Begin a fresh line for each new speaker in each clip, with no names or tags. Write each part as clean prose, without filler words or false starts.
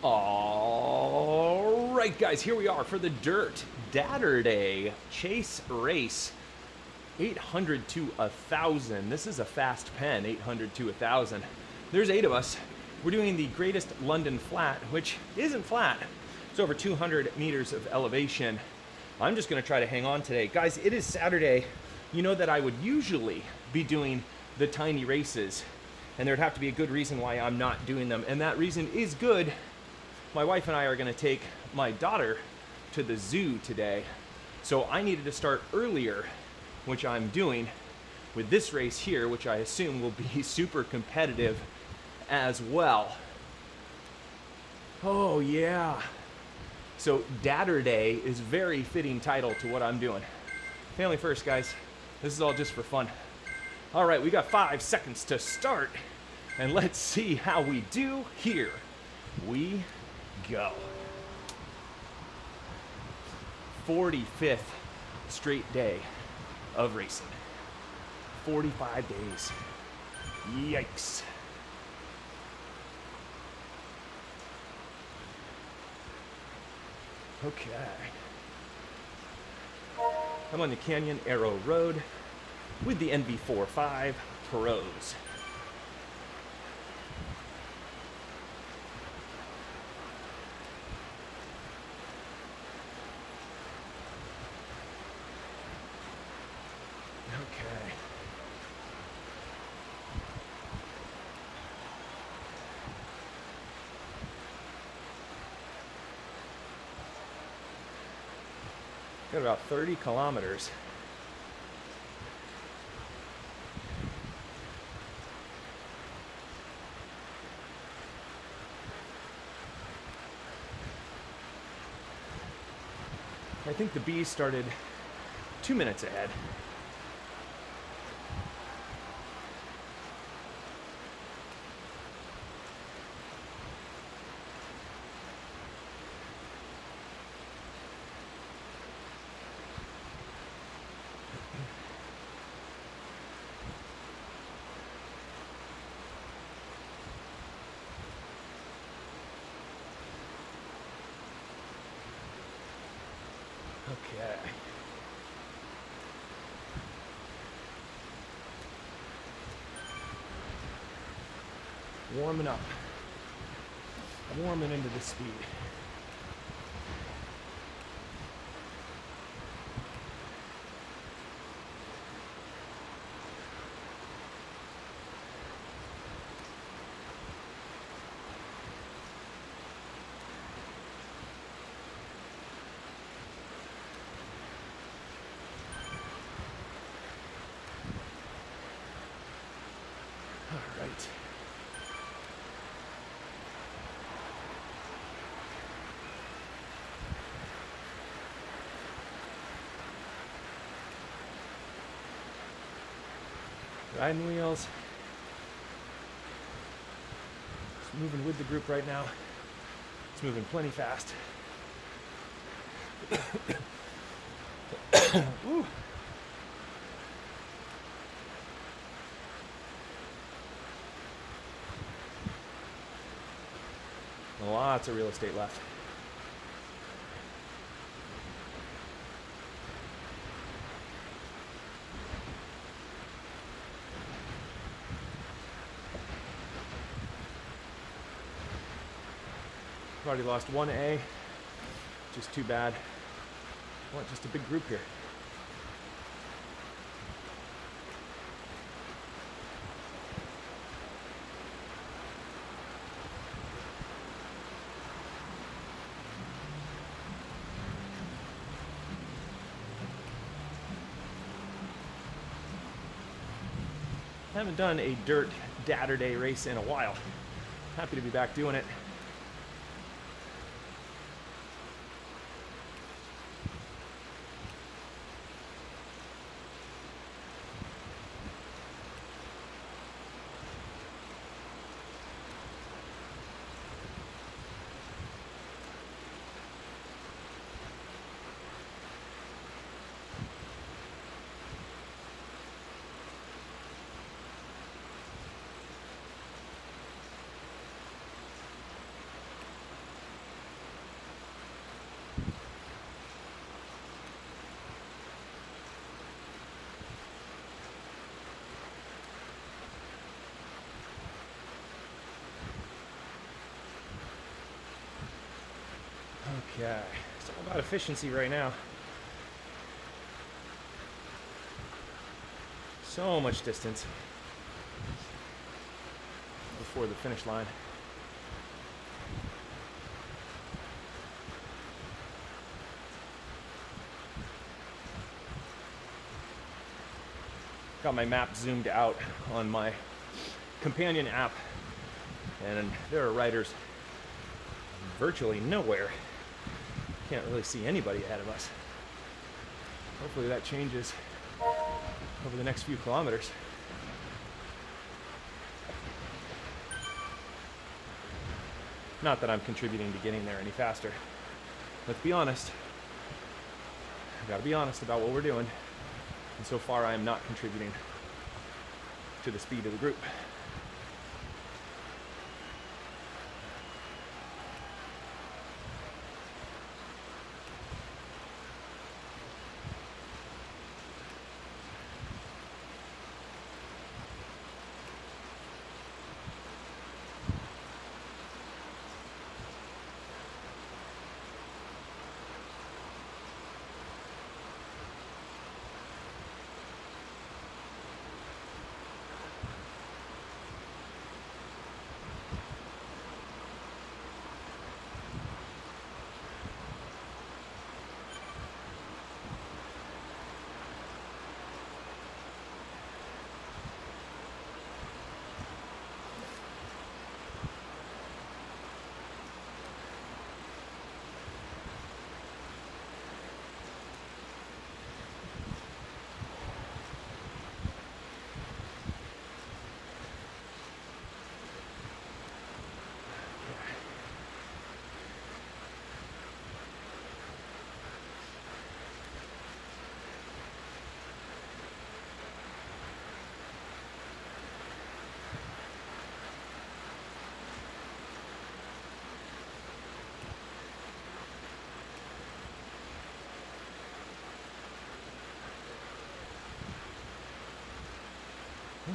All right, guys, here we are for the DIRT Dadurday Chase Race. 800 to 1,000. This is a fast pen, 800 to 1,000. There's 8 of us. We're doing the greatest London flat, which isn't flat. It's over 200 meters of elevation. I'm just gonna try to hang on today. Guys, it is Saturday. You know that I would usually be doing the tiny races, and there'd have to be a good reason why I'm not doing them, and that reason is good. My wife and I are gonna take my daughter to the zoo today, so I needed to start earlier, which I'm doing with this race here, which I assume will be super competitive as well. Oh yeah. So Dadurday is very fitting title to what I'm doing. Family first, guys. This is all just for fun. All right, we got 5 seconds to start, and let's see how we do. Here we go. 45th straight day of racing. 45 days. Yikes. Okay. I'm on the Canyon Arrow Road with the NV45 Pros. Okay. Got about 30 kilometers. I think the bees started 2 minutes ahead. Okay. Warming up. Warming into the speed. All right. Riding wheels. It's moving with the group right now. It's moving plenty fast. Ooh. Lots of real estate left. Already lost 1A, just too bad. I want just a big group here. I haven't done a DIRT Dadurday race in a while. Happy to be back doing it. Okay, it's all about efficiency right now. So much distance before the finish line. Got my map zoomed out on my companion app, and there are riders virtually nowhere. Can't really see anybody ahead of us. Hopefully that changes over the next few kilometers. Not that I'm contributing to getting there any faster. Let's be honest. I've got to be honest about what we're doing. And so far I am not contributing to the speed of the group.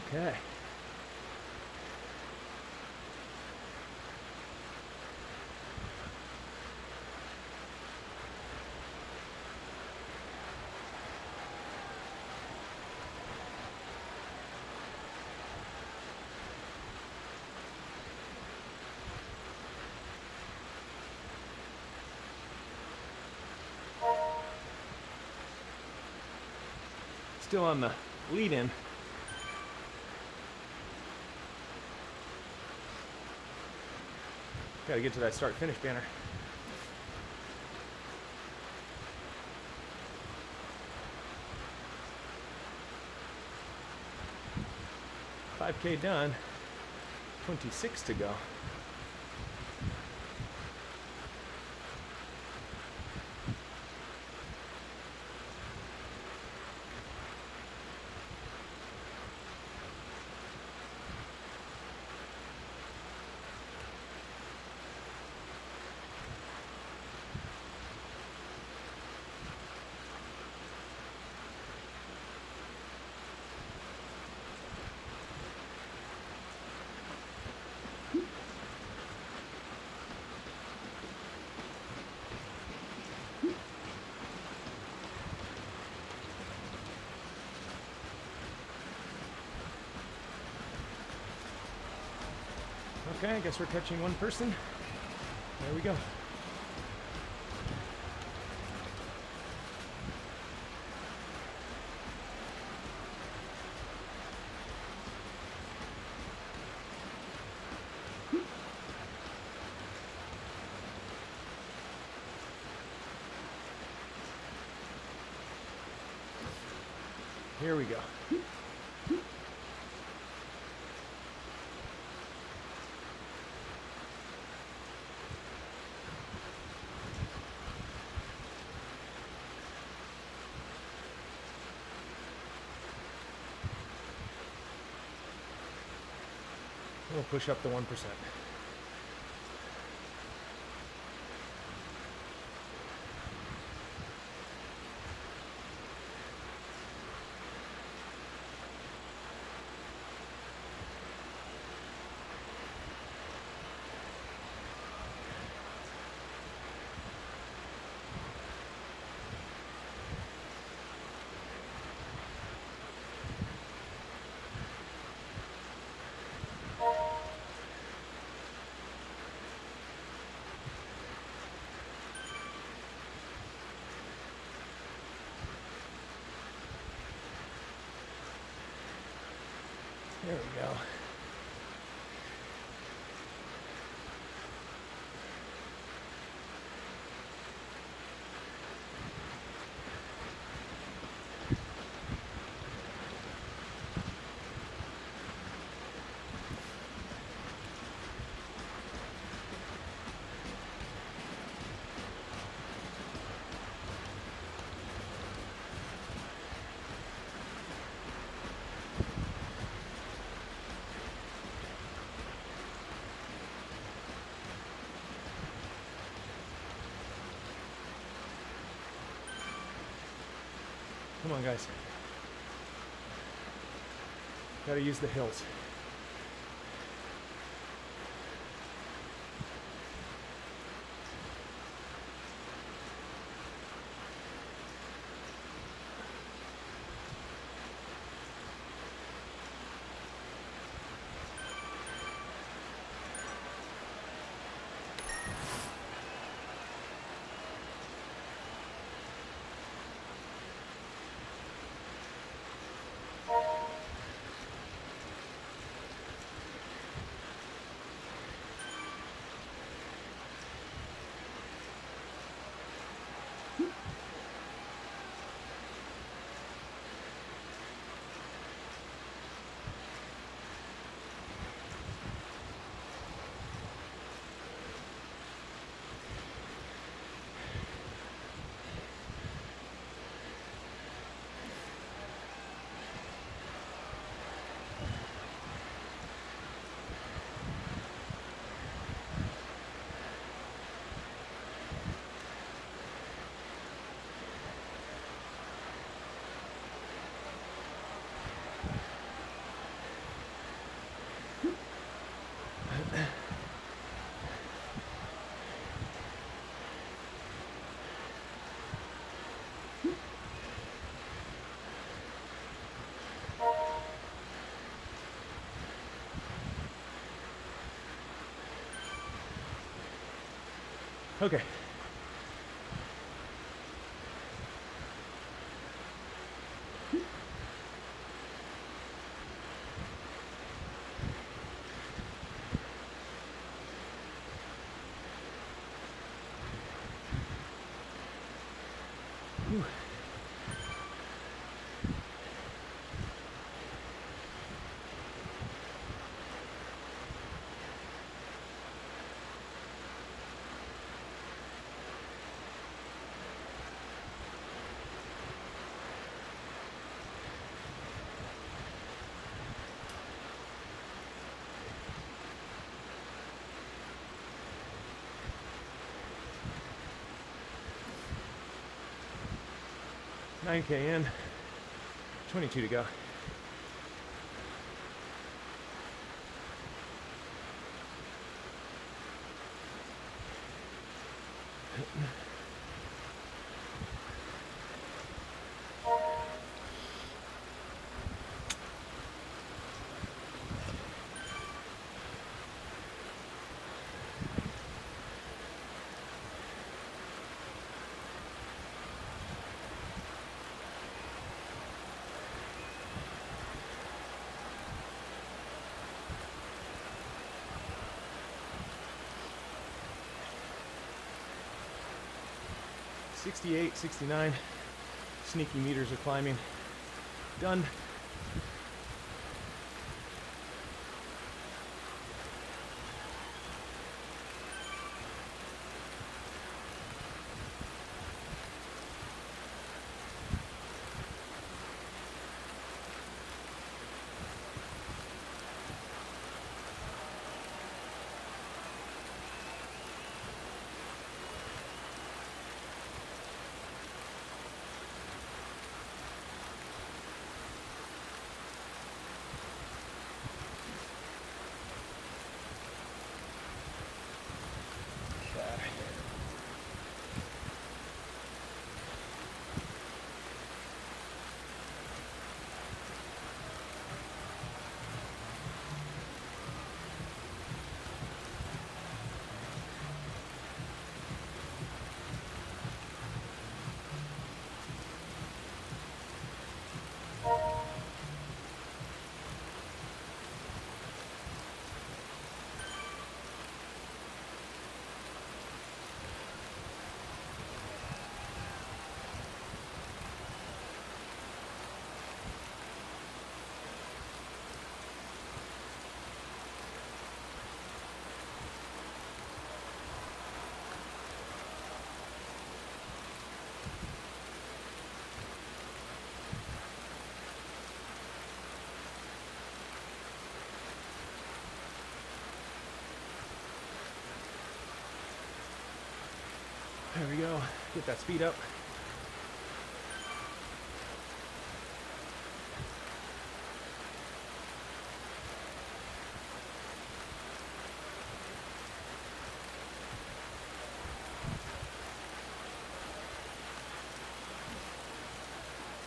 Okay. Still on the lead-in. Got to get to that start-finish banner. $5K done. 26 to go. Okay, I guess we're catching one person. There we go. Here we go. We'll push up the 1%. Come on, guys. Gotta use the hills. Okay. Whew. $9K in, 22 to go. $68, $69. Sneaky meters are climbing. Done. There we go. Get that speed up.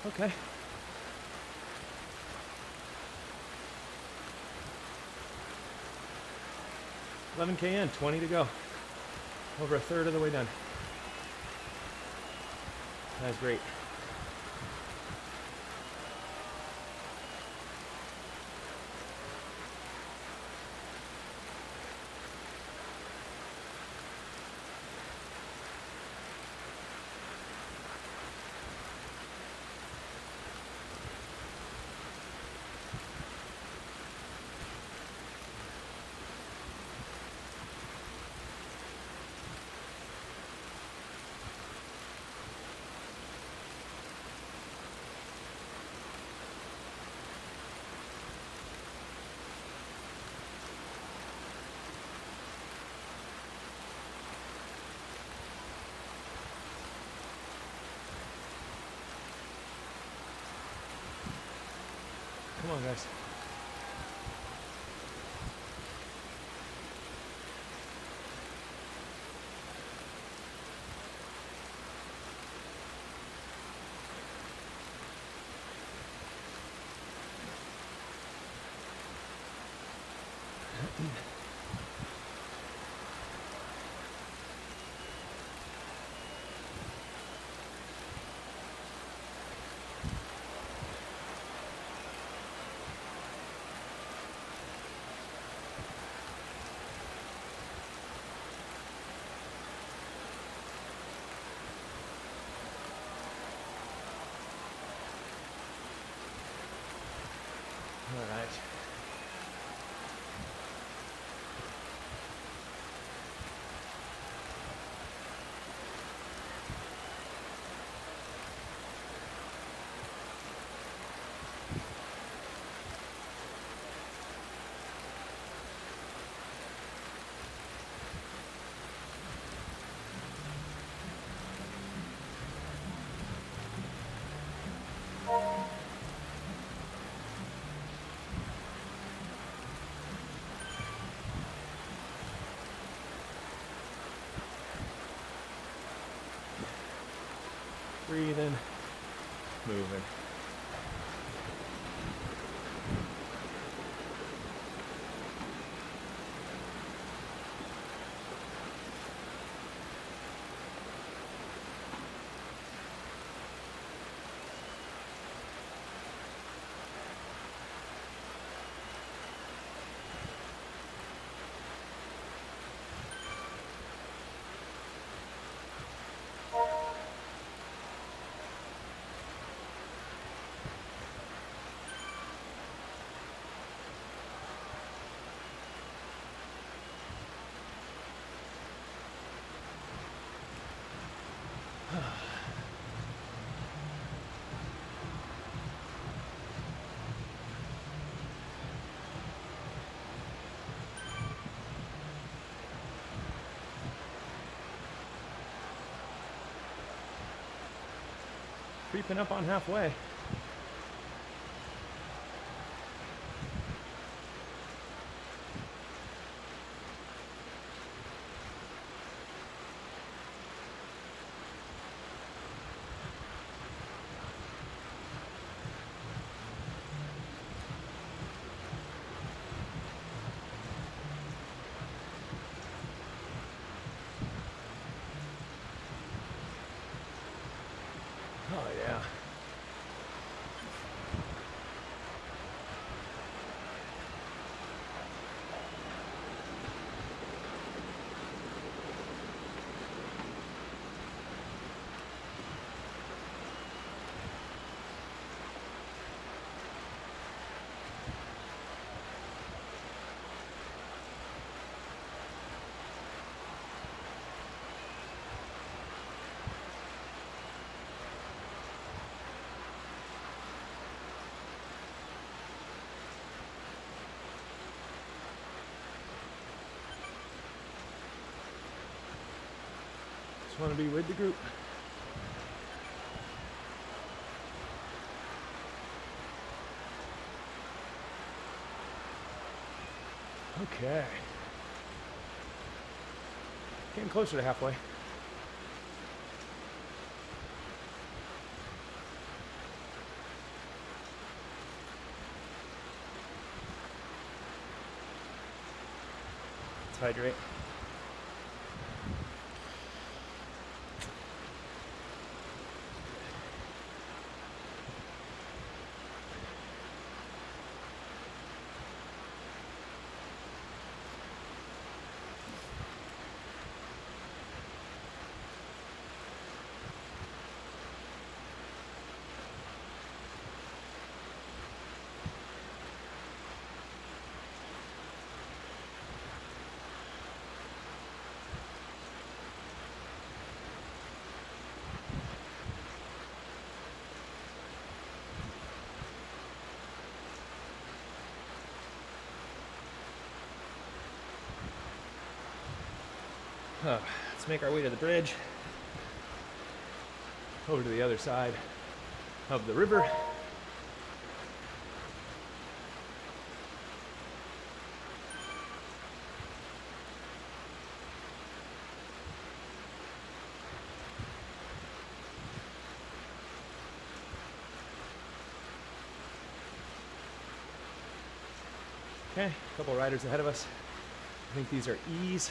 Okay. $11K in, 20 to go. Over a third of the way done. That's great. Come on, guys. All right. Breathing, moving. Creeping up on halfway. Oh yeah. Just want to be with the group. Okay. Getting closer to halfway. Let's hydrate. Let's make our way to the bridge, over to the other side of the river. Okay, a couple riders ahead of us. I think these are E's.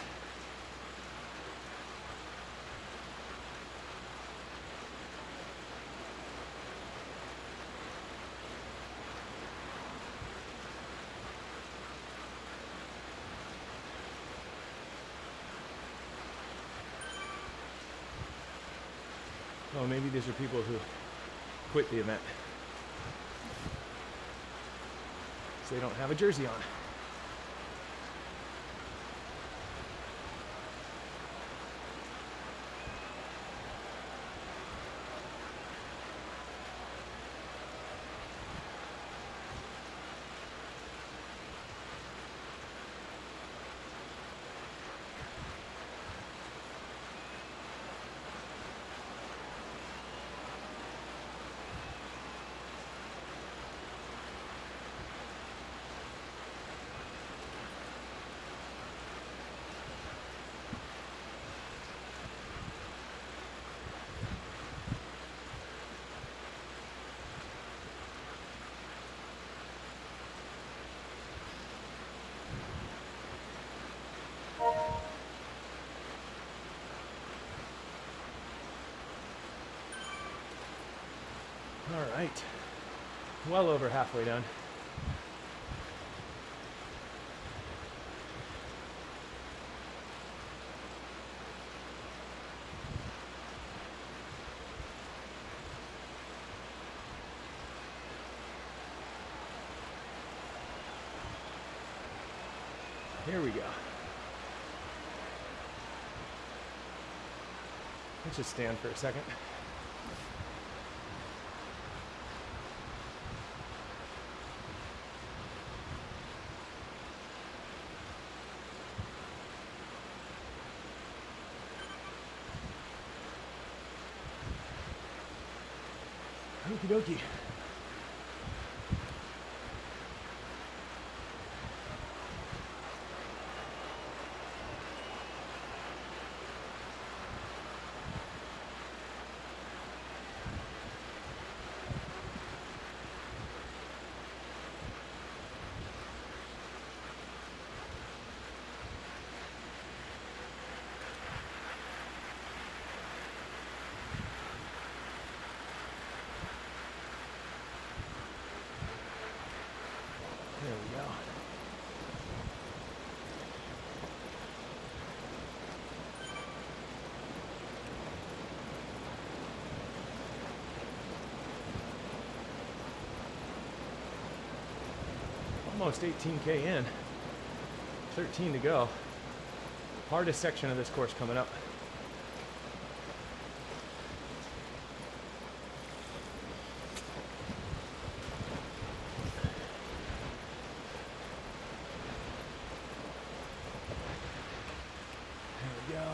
Oh, maybe these are people who quit the event, so they don't have a jersey on. All right, well over halfway done. Here we go. Let's just stand for a second. Okie dokie. There we go. Almost 18K in, 13 to go. Hardest section of this course coming up. There we go.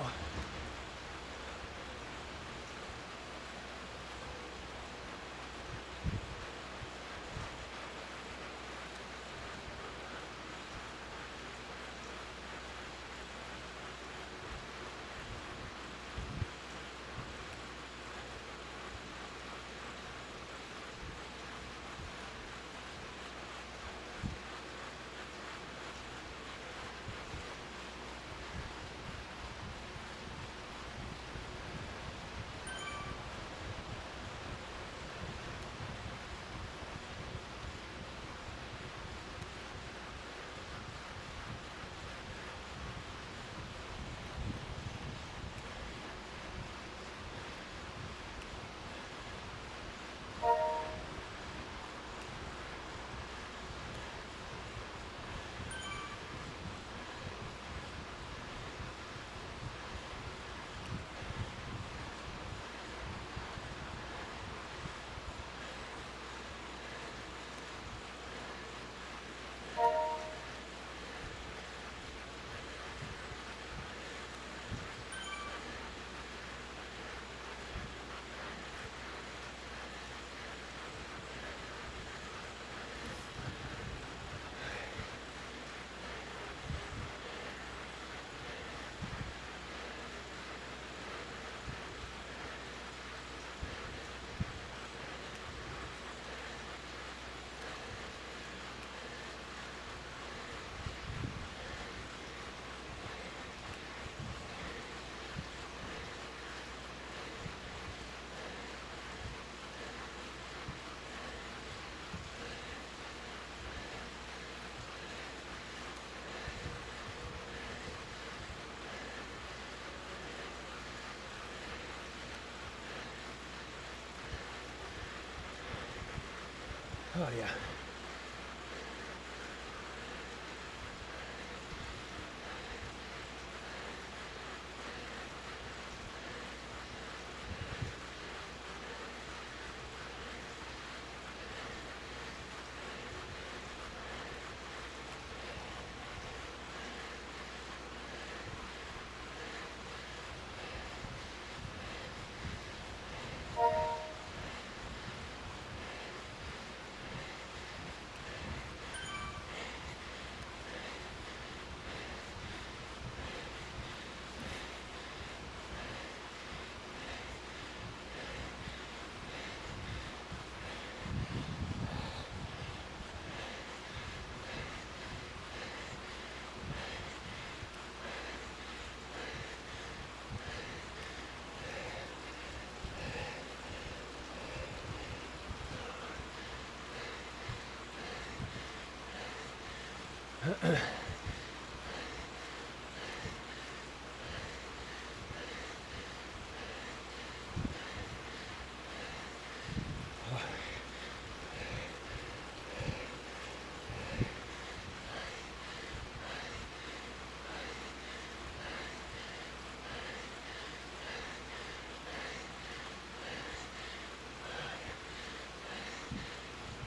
Oh yeah.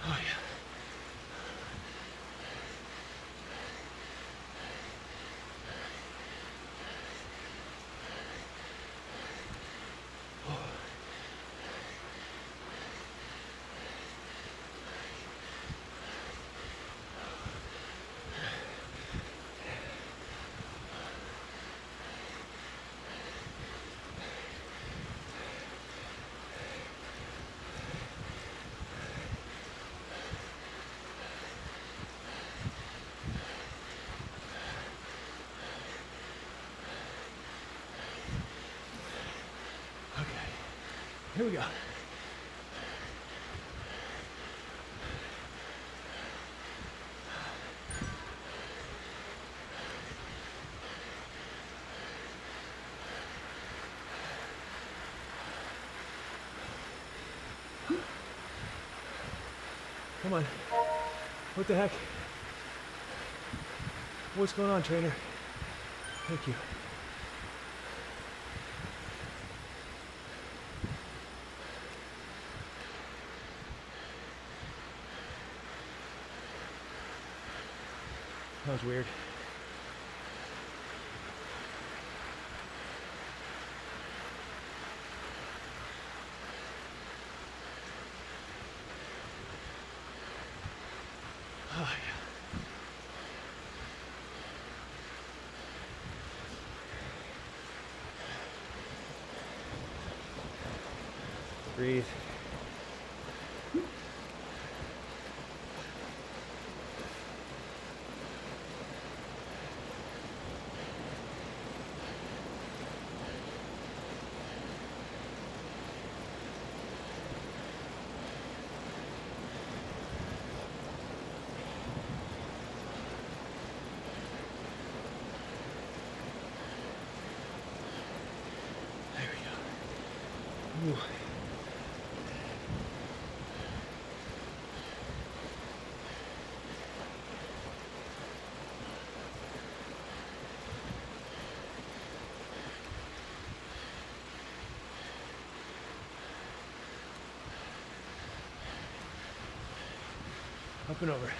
Oh yeah. Okay, here we go. Come on. What the heck? What's going on, trainer? Thank you. That was weird. Oh, yeah. Breathe. There we go. Ooh. Up and over.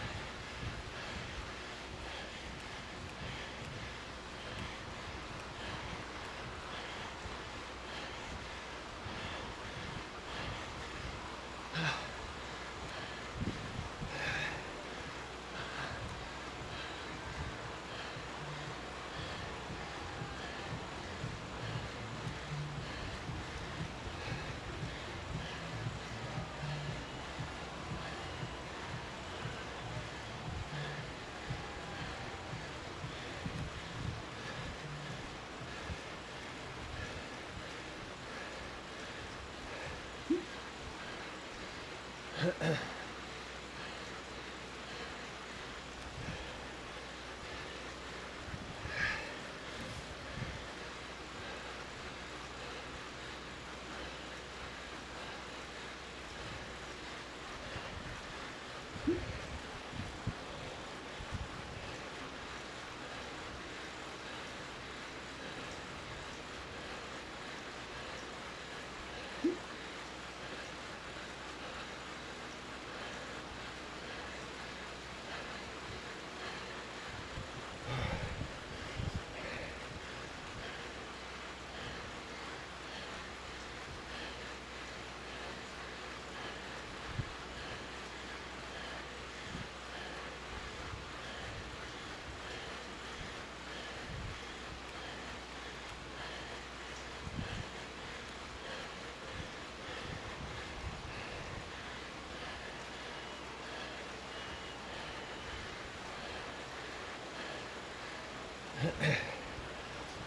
I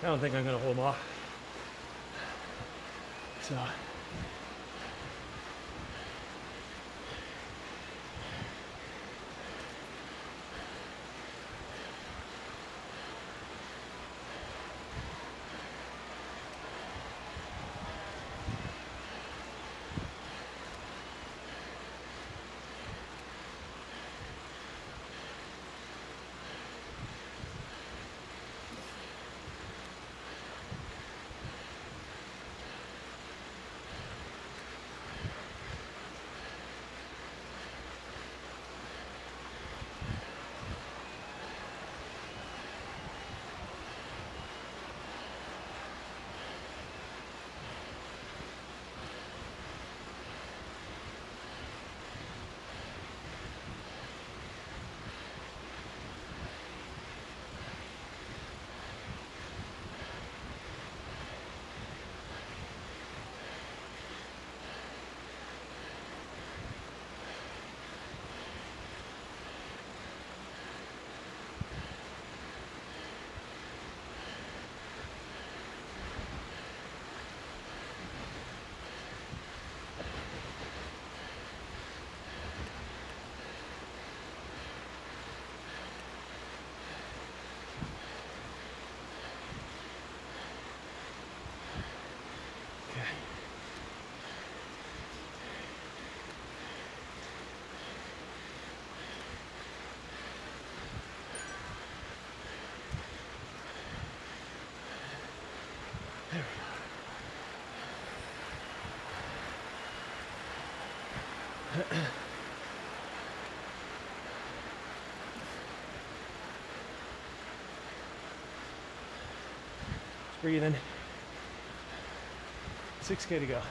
don't think I'm gonna hold them off. So. Breathing. 6K to go.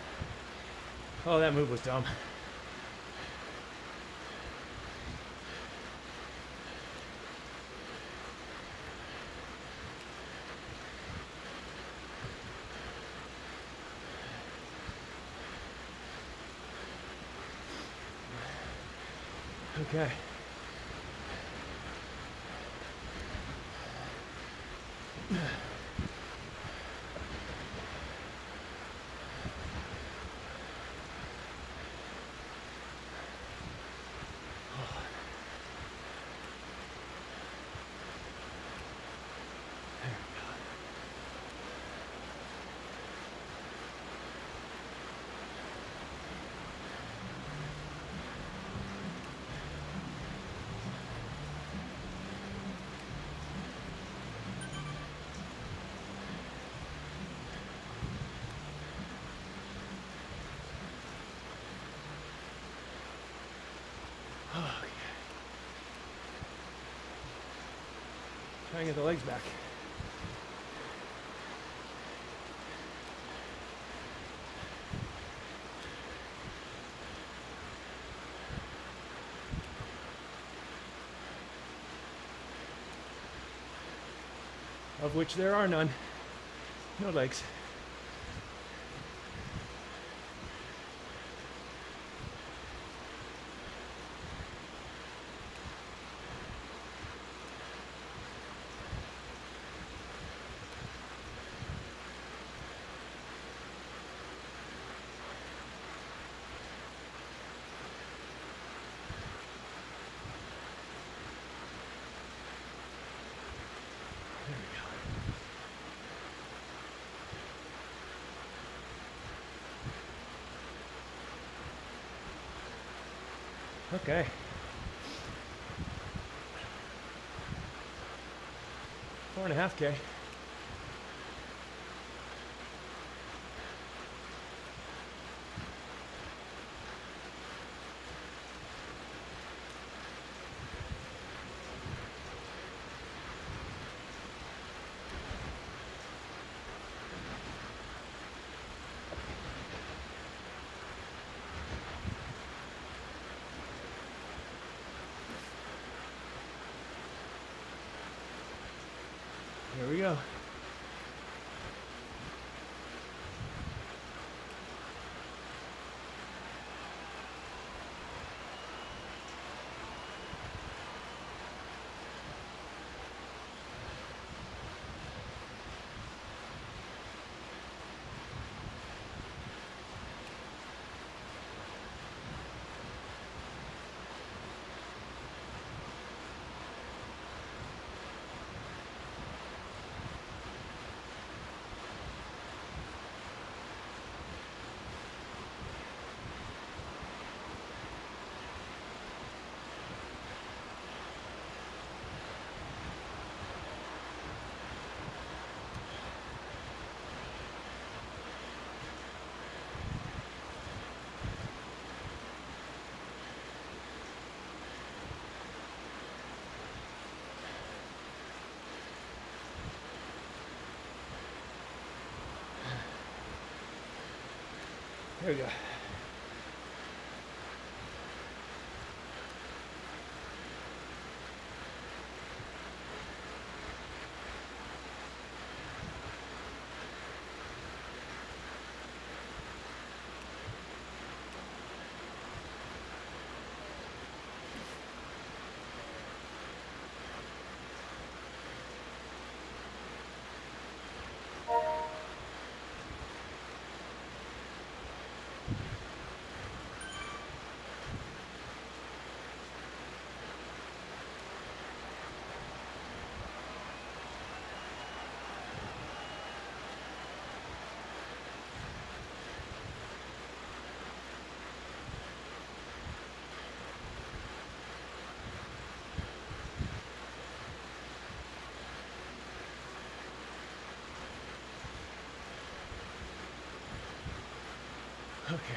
Oh, that move was dumb. Okay. Try and get the legs back. Of which there are none. No legs. Okay. Four and a half K. Here we go. There we go. Okay.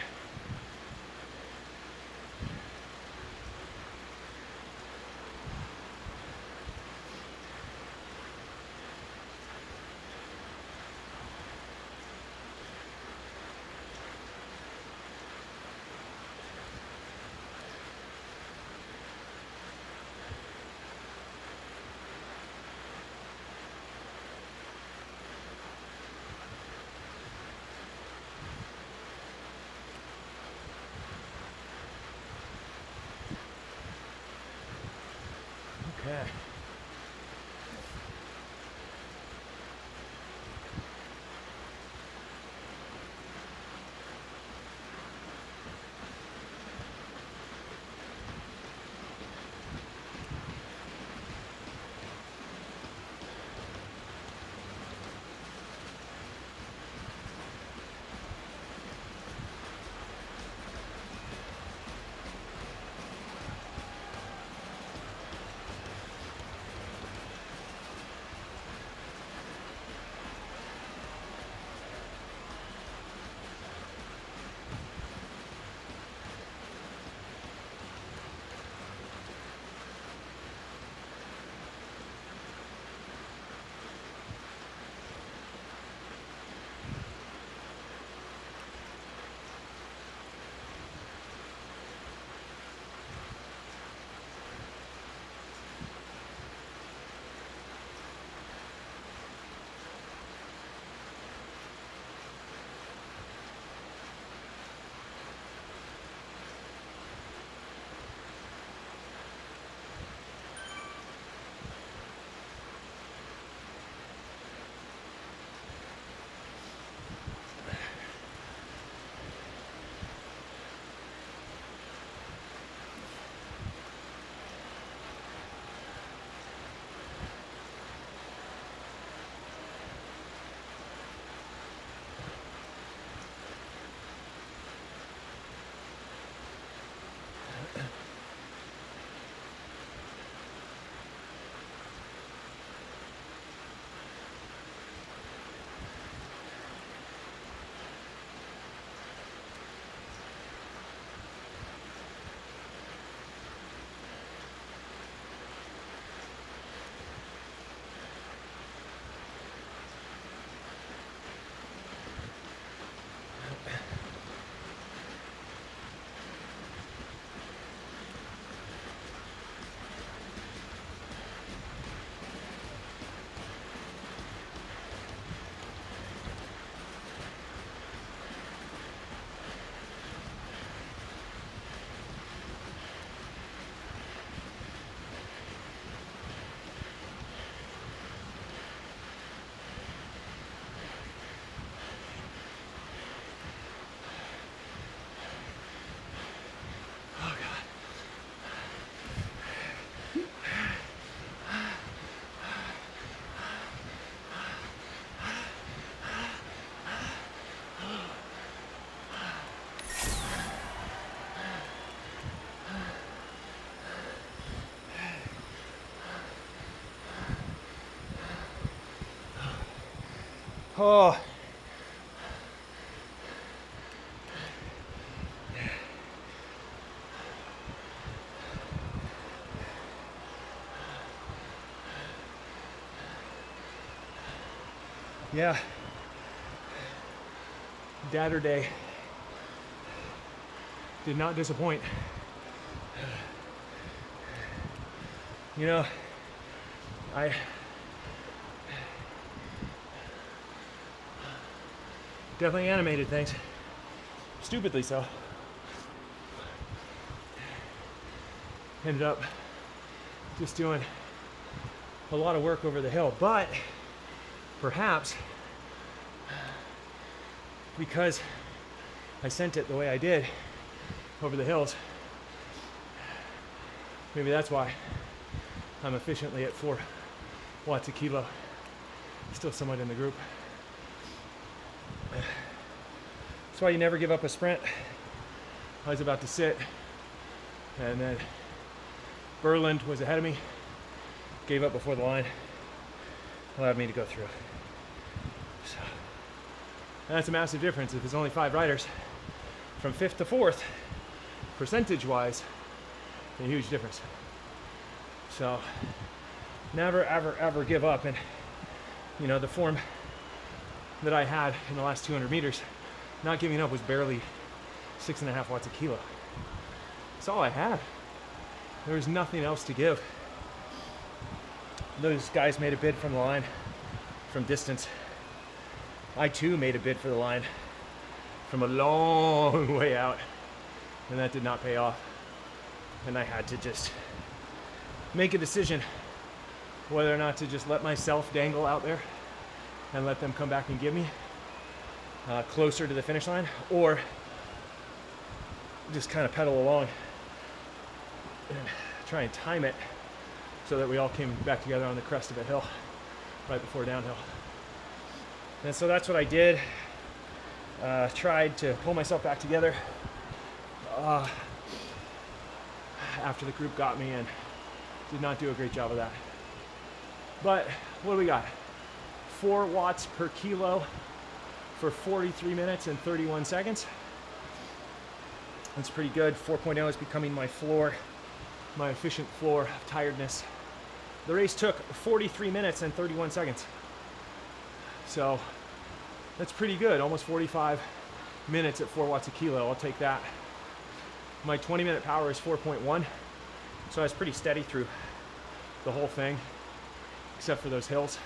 Okay. Oh. Yeah. Dadurday did not disappoint. You know, I definitely animated things. Stupidly so. Ended up just doing a lot of work over the hill, but perhaps because I sent it the way I did over the hills, maybe that's why I'm efficiently at 4 watts a kilo, still somewhat in the group. That's why you never give up a sprint. I was about to sit, and then Berland was ahead of me, gave up before the line, allowed me to go through. So that's a massive difference. If it's only 5 riders, from 5th to 4th, percentage-wise, a huge difference. So never, ever, ever give up. And you know, the form that I had in the last 200 meters, not giving up was barely 6.5 watts a kilo. That's all I had. There was nothing else to give. Those guys made a bid from the line, from distance. I too made a bid for the line from a long way out, and that did not pay off. And I had to just make a decision whether or not to just let myself dangle out there and let them come back and give me closer to the finish line, or just kind of pedal along and try and time it so that we all came back together on the crest of a hill right before downhill. And so that's what I did. Tried to pull myself back together after the group got me, and did not do a great job of that. But what do we got? 4 watts per kilo for 43 minutes and 31 seconds. That's pretty good. 4.0 is becoming my floor, my efficient floor of tiredness. The race took 43 minutes and 31 seconds. So that's pretty good. Almost 45 minutes at 4 watts a kilo. I'll take that. My 20-minute power is 4.1. So I was pretty steady through the whole thing, except for those hills.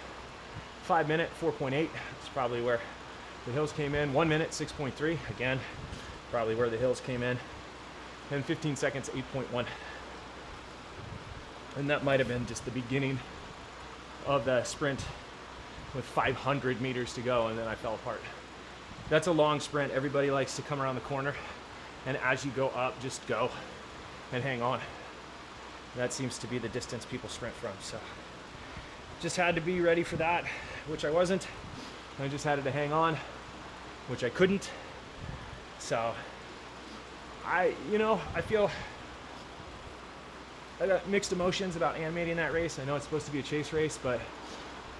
5 minute, 4.8. That's probably where the hills came in. 1 minute, 6.3. Again, probably where the hills came in. And 15 seconds, 8.1. And that might have been just the beginning of the sprint with 500 meters to go, and then I fell apart. That's a long sprint. Everybody likes to come around the corner, and as you go up, just go and hang on. That seems to be the distance people sprint from. So just had to be ready for that, which I wasn't. I just had to hang on, which I couldn't. So I feel I got mixed emotions about animating that race. I know it's supposed to be a chase race, but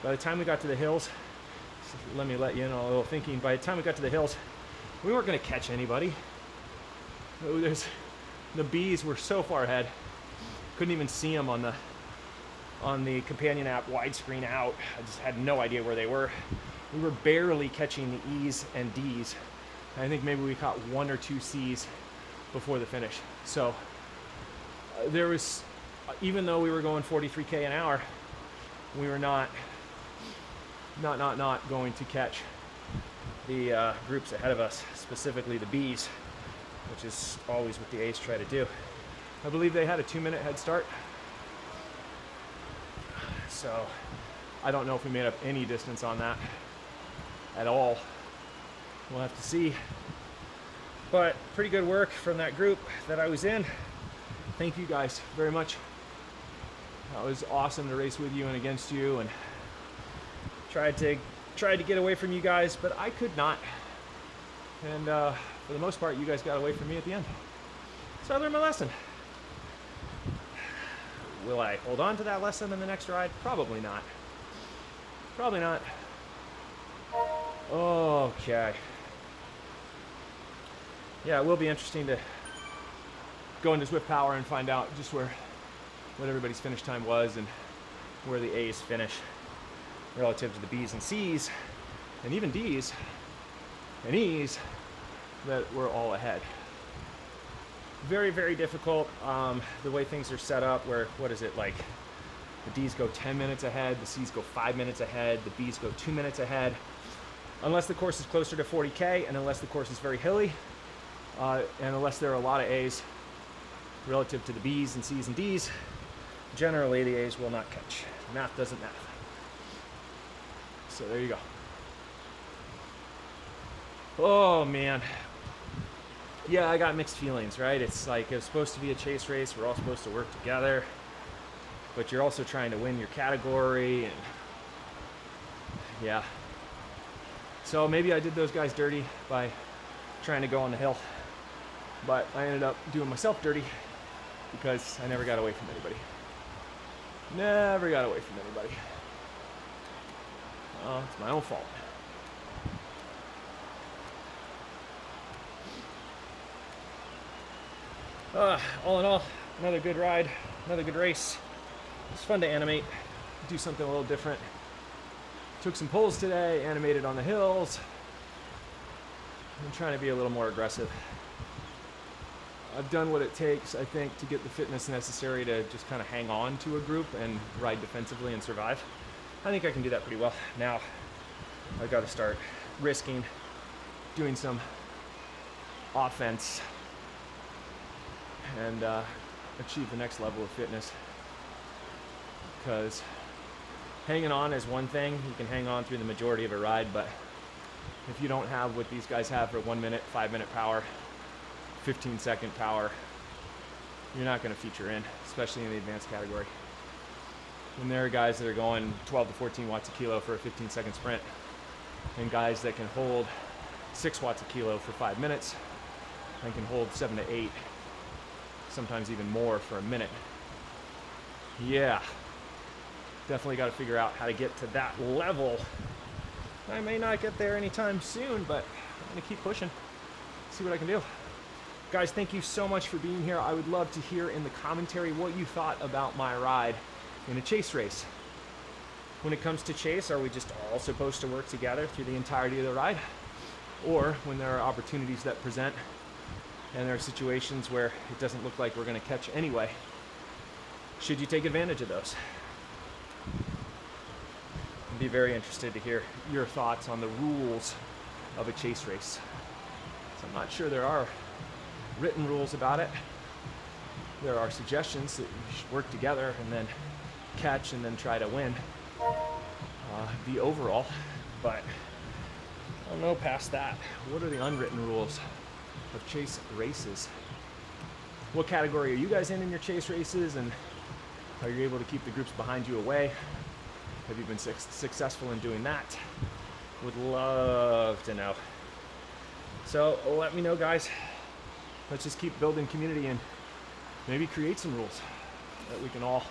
by the time we got to the hills, let me let you in on a little thinking. By the time we got to the hills, we weren't going to catch anybody. The bees were so far ahead, couldn't even see them on the companion app widescreen out. I just had no idea where they were. We were barely catching the E's and D's. I think maybe we caught 1 or 2 C's before the finish. So there was, even though we were going 43K an hour, we were not going to catch the groups ahead of us, specifically the B's, which is always what the A's try to do. I believe they had a 2-minute head start. So I don't know if we made up any distance on that at all. We'll have to see. But pretty good work from that group that I was in. Thank you guys very much. It was awesome to race with you and against you, and tried to get away from you guys, but I could not. And for the most part, you guys got away from me at the end. So I learned my lesson. Will I hold on to that lesson in the next ride? Probably not. Probably not. Okay. Yeah, it will be interesting to go into Zwift Power and find out just what everybody's finish time was and where the A's finish relative to the B's and C's and even D's and E's that were all ahead. Very, very difficult. The way things are set up where, what is it, like the D's go 10 minutes ahead, the C's go 5 minutes ahead, the B's go 2 minutes ahead. Unless the course is closer to 40K and unless the course is very hilly, and unless there are a lot of A's relative to the B's and C's and D's, generally the A's will not catch. Math doesn't math. So there you go. Oh man. Yeah, I got mixed feelings, right? It's like it was supposed to be a chase race. We're all supposed to work together, but you're also trying to win your category, and yeah. So maybe I did those guys dirty by trying to go on the hill, but I ended up doing myself dirty because I never got away from anybody. Never got away from anybody. Oh, it's my own fault. All in all, another good ride, another good race. It's fun to animate, do something a little different. Took some pulls today, animated on the hills. I'm trying to be a little more aggressive. I've done what it takes, I think, to get the fitness necessary to just kind of hang on to a group and ride defensively and survive. I think I can do that pretty well. Now, I've got to start risking doing some offense and achieve the next level of fitness. Because hanging on is one thing. You can hang on through the majority of a ride, but if you don't have what these guys have for 1 minute, 5 minute power, 15-second power, you're not going to feature in, especially in the advanced category. And there are guys that are going 12 to 14 watts a kilo for a 15-second sprint, and guys that can hold 6 watts a kilo for 5 minutes and can hold 7 to 8, sometimes even more for a minute. Yeah, definitely got to figure out how to get to that level. I may not get there anytime soon, but I'm going to keep pushing, see what I can do. Guys, thank you so much for being here. I would love to hear in the commentary what you thought about my ride in a chase race. When it comes to chase, are we just all supposed to work together through the entirety of the ride? Or when there are opportunities that present and there are situations where it doesn't look like we're going to catch anyway, should you take advantage of those? I'd be very interested to hear your thoughts on the rules of a chase race. So I'm not sure there are written rules about it. There are suggestions that you should work together and then catch and then try to win the overall, but I don't know past that. What are the unwritten rules of chase races? What category are you guys in your chase races, and are you able to keep the groups behind you away? Have you been successful in doing that? Would love to know. So let me know, guys. Let's just keep building community and maybe create some rules that we can all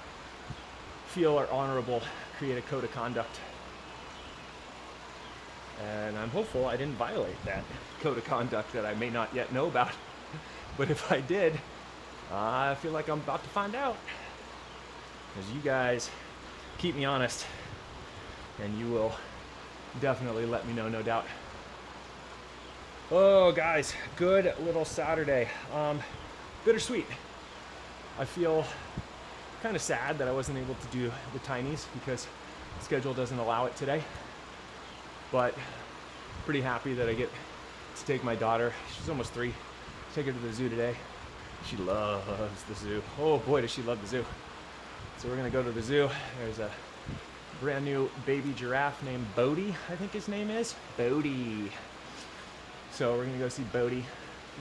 feel are honorable, create a code of conduct. And I'm hopeful I didn't violate that code of conduct that I may not yet know about. But if I did, I feel like I'm about to find out. Because you guys keep me honest, and you will definitely let me know, no doubt. Oh, guys, good little Saturday. Bittersweet. I feel kind of sad that I wasn't able to do the tinies because the schedule doesn't allow it today. But pretty happy that I get to take my daughter. She's almost 3. Take her to the zoo today. She loves the zoo. Oh boy, does she love the zoo. So we're gonna go to the zoo. There's a brand new baby giraffe named Bodie, I think his name is. Bodie. So we're gonna go see Bodie,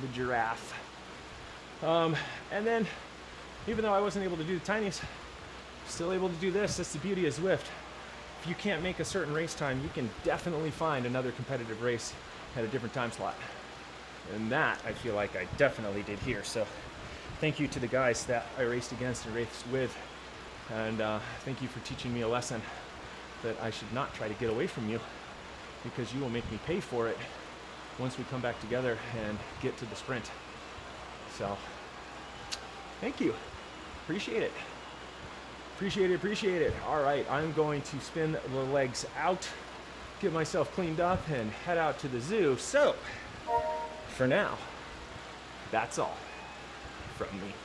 the giraffe. And then, even though I wasn't able to do the tinies, still able to do this. That's the beauty of Zwift. If you can't make a certain race time, you can definitely find another competitive race at a different time slot. And that, I feel like I definitely did here. So thank you to the guys that I raced against and raced with. And thank you for teaching me a lesson that I should not try to get away from you, because you will make me pay for it once we come back together and get to the sprint. So thank you. Appreciate it. Appreciate it. All right, I'm going to spin the legs out, get myself cleaned up, and head out to the zoo. So for now, that's all.
from me.